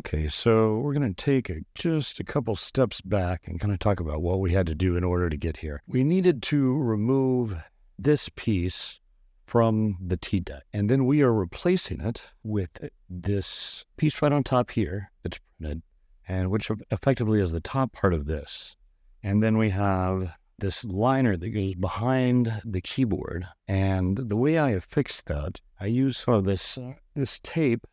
Okay, so we're going to take just a couple steps back and kind of talk about what we had to do in order to get here. We needed to remove this piece from the T-deck, and then we are replacing it with this piece right on top here that's printed, and which effectively is the top part of this. And then we have this liner that goes behind the keyboard, and the way I have fixed that, I use some of this tape.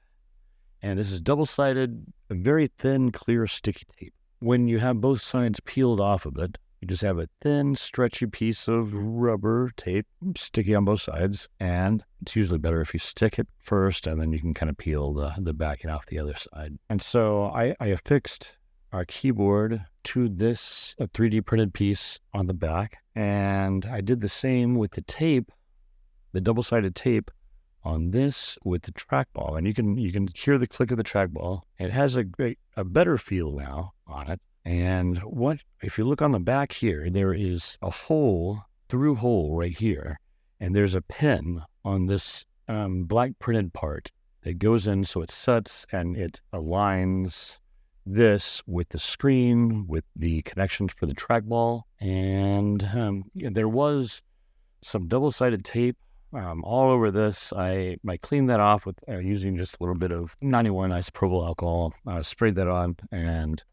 And this is double-sided, very thin, clear, sticky tape. When you have both sides peeled off of it, you just have a thin, stretchy piece of rubber tape, sticky on both sides. And it's usually better if you stick it first, and then you can kind of peel the backing off the other side. And so I affixed our keyboard to this 3D printed piece on the back. And I did the same with the tape, the double-sided tape, on this with the trackball, and you can hear the click of the trackball. It has a better feel now on it. And if you look on the back here, there is a through hole right here, and there's a pin on this black printed part that goes in, so it sets and it aligns this with the screen, with the connections for the trackball. And there was some double-sided tape all over this. I cleaned that off with using just a little bit of 91 isopropyl alcohol, sprayed that on, and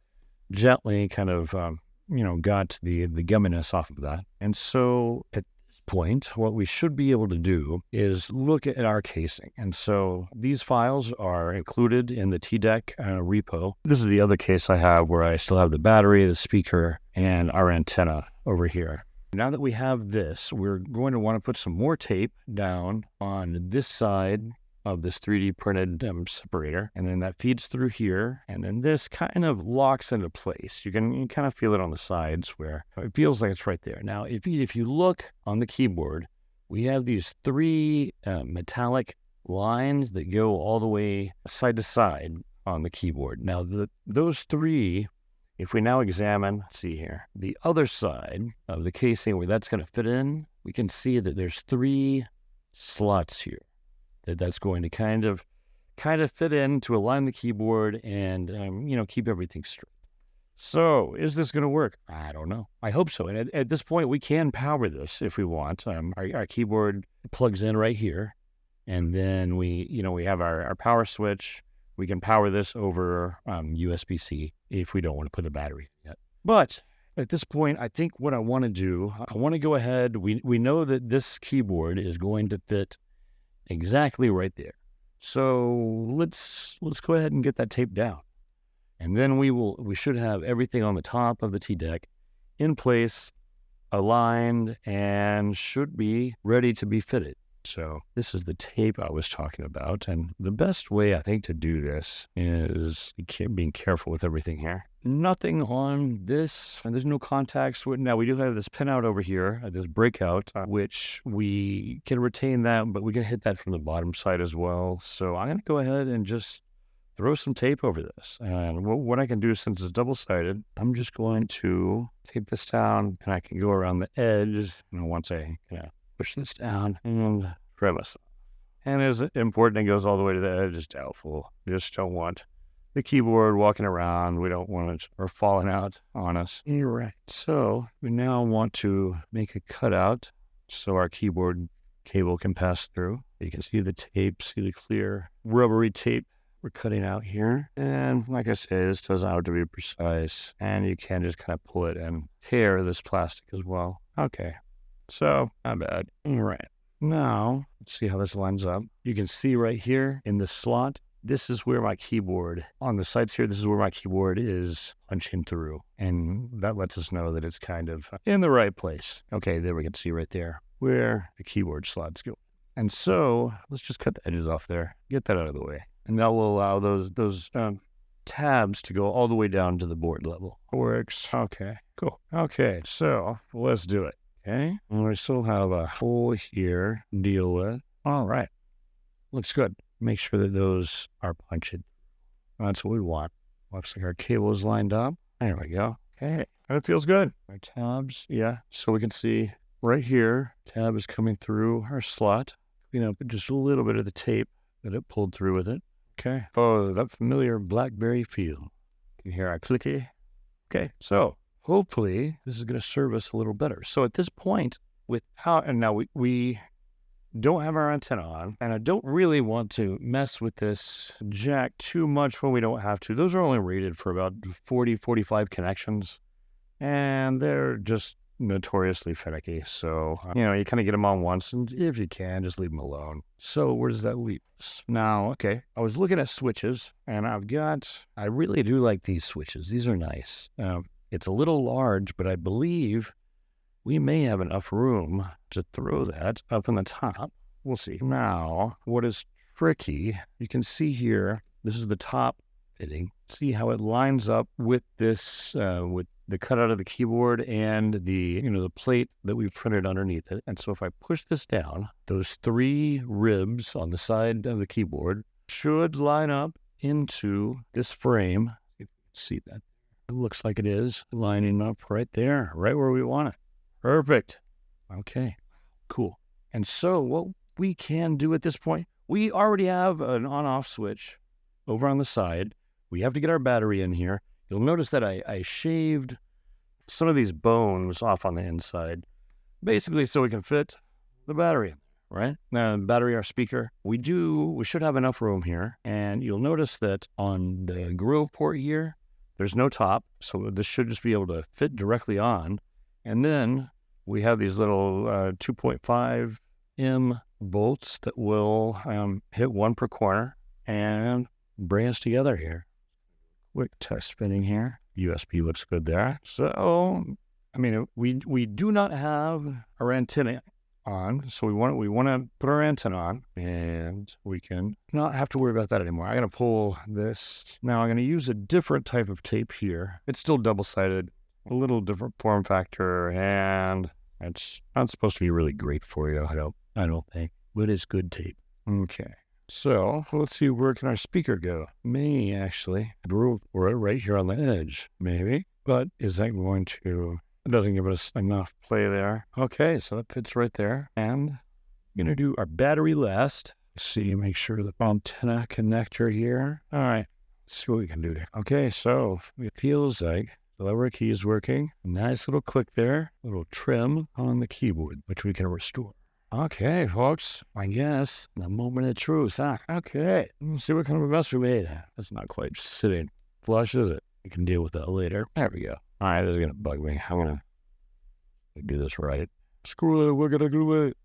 gently kind of, got the gumminess off of that. And so at this point, what we should be able to do is look at our casing. And so these files are included in the T-deck repo. This is the other case I have where I still have the battery, the speaker, and our antenna over here. Now that we have this, we're going to want to put some more tape down on this side of this 3D printed separator, and then that feeds through here, and then this kind of locks into place. You can kind of feel it on the sides where it feels like it's right there. Now, if you look on the keyboard, we have these three metallic lines that go all the way side to side on the keyboard. Now, those three, if we now examine, let's see here, the other side of the casing where that's going to fit in, we can see that there's three slots here that's going to kind of fit in to align the keyboard and, keep everything straight. So is this going to work? I don't know. I hope so. And at this point, we can power this if we want. Our keyboard plugs in right here, and then we have our power switch. We can power this over USB-C if we don't want to put a battery in yet. But at this point, I think what I want to do, I want to go ahead. We know that this keyboard is going to fit exactly right there. So let's go ahead and get that tape down. And then we should have everything on the top of the T-deck in place, aligned, and should be ready to be fitted. So this is the tape I was talking about. And the best way, I think, to do this is being careful with everything here. Nothing on this, and there's no contacts. Now, we do have this pinout over here, this breakout, which we can retain that, but we can hit that from the bottom side as well. So I'm going to go ahead and just throw some tape over this. And what I can do, since it's double-sided, I'm just going to tape this down, and I can go around the edge. Once I push this down and trim us. And is it important it goes all the way to the edge? It's doubtful. Just don't want the keyboard walking around. We don't want it or falling out on us. You're right. So we now want to make a cutout so our keyboard cable can pass through. You can see the tape, see the clear rubbery tape we're cutting out here. And like I say, this doesn't have to be precise. And you can just kind of pull it and tear this plastic as well. Okay. So, not bad. All right. Now, let's see how this lines up. You can see right here in the slot, this is where my keyboard, on the sides here, this is where my keyboard is punching through. And that lets us know that it's kind of in the right place. Okay, there we can see right there where the keyboard slots go. And so, let's just cut the edges off there. Get that out of the way. And that will allow those tabs to go all the way down to the board level. Works. Okay, cool. Okay, so let's do it. Okay, and we still have a hole here to deal with. All right, looks good. Make sure that those are punched. That's what we want. Looks like our cable is lined up. There we go. Okay, that feels good. Our tabs, yeah. So we can see right here, tab is coming through our slot. Clean up just a little bit of the tape that it pulled through with it. Okay. Oh, that familiar BlackBerry feel. You can hear our clicky. Okay. So hopefully this is going to serve us a little better. So at this point, and now we don't have our antenna on, and I don't really want to mess with this jack too much when we don't have to. Those are only rated for about 40, 45 connections, and they're just notoriously finicky. So, you kind of get them on once, and if you can, just leave them alone. So where does that leave us? Now, okay, I was looking at switches, and I really do like these switches. These are nice. It's a little large, but I believe we may have enough room to throw that up in the top. We'll see. Now, what is tricky, you can see here, this is the top fitting. See how it lines up with this, with the cutout of the keyboard and the plate that we printed underneath it. And so if I push this down, those 3 ribs on the side of the keyboard should line up into this frame. You can see that. It looks like it is lining up right there, right where we want it. Perfect. Okay, cool. And so what we can do at this point, we already have an on-off switch over on the side. We have to get our battery in here. You'll notice that I shaved some of these bones off on the inside, basically so we can fit the battery in, right? Now, battery, our speaker, we should have enough room here. And you'll notice that on the grill port here, there's no top, so this should just be able to fit directly on. And then we have these little 2.5 M bolts that will hit 1 per corner and bring us together here. Quick test fitting here. USB looks good there. So, we do not have our antenna on, so we want to put our antenna on, and we can not have to worry about that anymore. I'm going to pull this. Now I'm going to use a different type of tape here. It's still double-sided, a little different form factor, and it's not supposed to be really great for you, I don't think. But it's good tape. Okay. So let's see, where can our speaker go? May actually, we're right here on the edge, maybe. But is that going to, it doesn't give us enough play there. Okay, so it fits right there. And we're going to do our battery last. Let's see, make sure the antenna connector here. All right, let's see what we can do there. Okay, so it feels like the lever key is working. Nice little click there, little trim on the keyboard, which we can restore. Okay, folks, I guess the moment of truth, huh? Okay, let's see what kind of a mess we made. That's not quite sitting flush, is it? We can deal with that later. There we go. All right, this is going to bug me. I'm going to do this right. Screw it, we're going to do it.